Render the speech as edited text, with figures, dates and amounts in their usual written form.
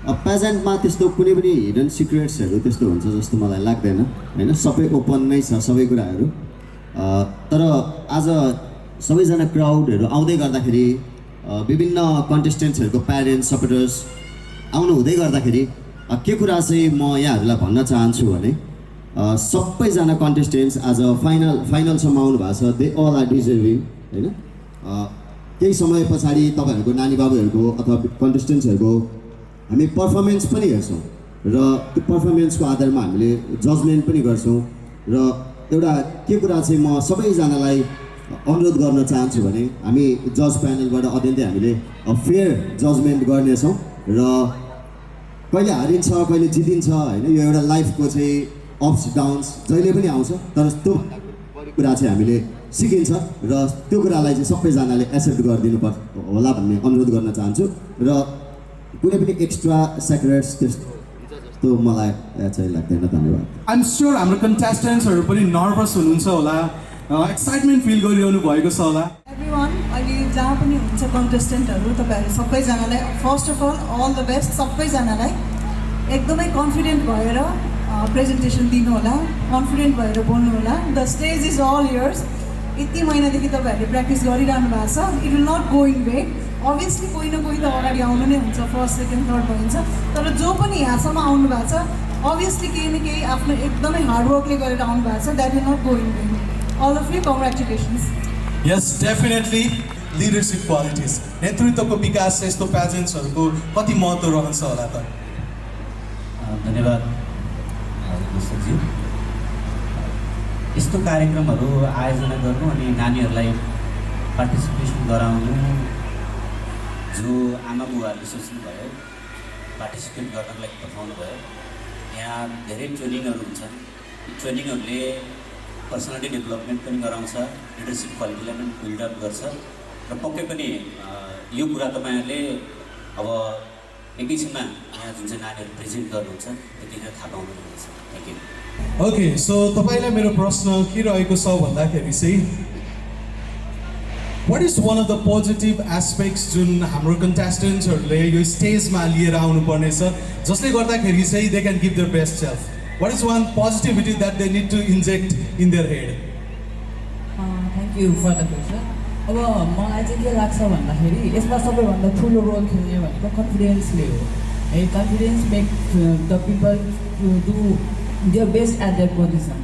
प्रेजेन्टमा त्यस्तो कुनै पनि हिडन सिक्रेट्सहरू त्यस्तो हुन्छ जस्तो मलाई लाग्दैन होइन, सबै ओपन नै छ सबै कुराहरू। तर आज सबैजना क्राउडहरू आउँदै गर्दाखेरि विभिन्न कन्टेस्टेन्ट्सहरूको प्यारेन्ट्स सपोर्टर्स आउनु हुँदै गर्दाखेरि के कुरा चाहिँ म यहाँहरूलाई भन्न चाहन्छु भने सबैजना कन्टेस्टेन्ट्स आज फाइनलसम्म आउनु भएको छ। दे अल आर डिजर्भिङ होइन। केही समय पछाडि तपाईँहरूको नानी बाबुहरूको अथवा कन्टेस्टेन्ट्सहरूको हामी पर्फर्मेन्स पनि हेर्छौँ र त्यो पर्फर्मेन्सको आधारमा हामीले जजमेन्ट पनि गर्छौँ। र एउटा के कुरा चाहिँ म सबैजनालाई अनुरोध गर्न चाहन्छु भने हामी जज प्यानलबाट अत्यन्तै हामीले फेयर जजमेन्ट गर्नेछौँ र कहिले हारिन्छ कहिले जितिन्छ होइन, यो एउटा लाइफको चाहिँ अप्स डाउन्स जहिले पनि आउँछ। तर त्यो कुरा चाहिँ हामीले सिकिन्छ र त्यो कुरालाई चाहिँ सबैजनाले एक्सेप्ट गरिदिनु होला भन्ने अनुरोध गर्न चाहन्छु। र कुनै पनि एक्स्ट्रा सेक्रेट्स त्यस्तो मलाई चाहिँ लाग्दैन। धन्यवाद। आइएम स्योर हाम्रो कन्टेस्टेन्ट्सहरू पनि नर्भस हुनुहुन्छ होला, एक्साइटमेन्ट फिल गरिरहनु भएको छ होला। एभ्रिवान अहिले जहाँ पनि हुन्छ कन्टेस्टेन्टहरू तपाईँहरू सबैजनालाई first of all the best. सबैजनालाई एकदमै कन्फिडेन्ट भएर प्रेजेन्टेसन दिनु होला, कन्फिडेन्ट भएर बोल्नु होला। The stage is all yours. यति महिनादेखि तपाईँहरूले प्र्याक्टिस गरिरहनु भएको छ। It will not go in vain. Obviously कोही न कोही त अगाडि आउनु नै हुन्छ, फर्स्ट सेकेन्ड थर्ड भइन्छ। तर जो पनि यहाँसम्म आउनु भएको छ अभियसली केही न केही आफ्नो एकदमै हार्डवर्कले गरेर आउनु भएको छ। That will not go in vain. All of you congratulations. यस डेफिनेटली लिडरसिप क्वालिटिज, नेतृत्वको विकास यस्तो प्याजेन्ट्सहरूको कति महत्त्व रहन्छ होला त? धन्यवाद दर्शकजी। यस्तो कार्यक्रमहरू आयोजना गर्नु अनि नानीहरूलाई पार्टिसिपेसन गराउनु, जो आमा बुवाहरूले सोच्नुभयो पार्टिसिपेट गर्नको लागि पठाउनु भयो। यहाँ धेरै ट्रेनिङहरू हुन्छन्। ट्रेनिङहरूले पर्सनालिटी डेभलपमेन्ट पनि गराउँछ, लिडरसिप क्वालिटीलाई पनि बिल्डअप गर्छ। र पक्कै पनि यो कुरा तपाईँहरूले अब एकैछिनमा यहाँ जुन चाहिँ नानीहरू प्रेजेन्ट गर्नुहुन्छ त्यतिखेर थाहा पाउनुहुनेछ। Thank you. ओके, सो तपाईँलाई मेरो प्रश्न के रहेको छ भन्दाखेरि चाहिँ what is one of the positive aspects जुन हाम्रो कन्टेस्टेन्ट्सहरूले यो स्टेजमा लिएर आउनुपर्नेछ जसले गर्दाखेरि चाहिँ they can give their best self? What is one positivity that they need to inject in their head? Thank you for the question. अब मलाई चाहिँ के लाग्छ भन्दाखेरि यसमा सबैभन्दा ठुलो रोल खेल्ने भनेको कन्फिडेन्सले हो है। Confidence make the people to do their best at their position.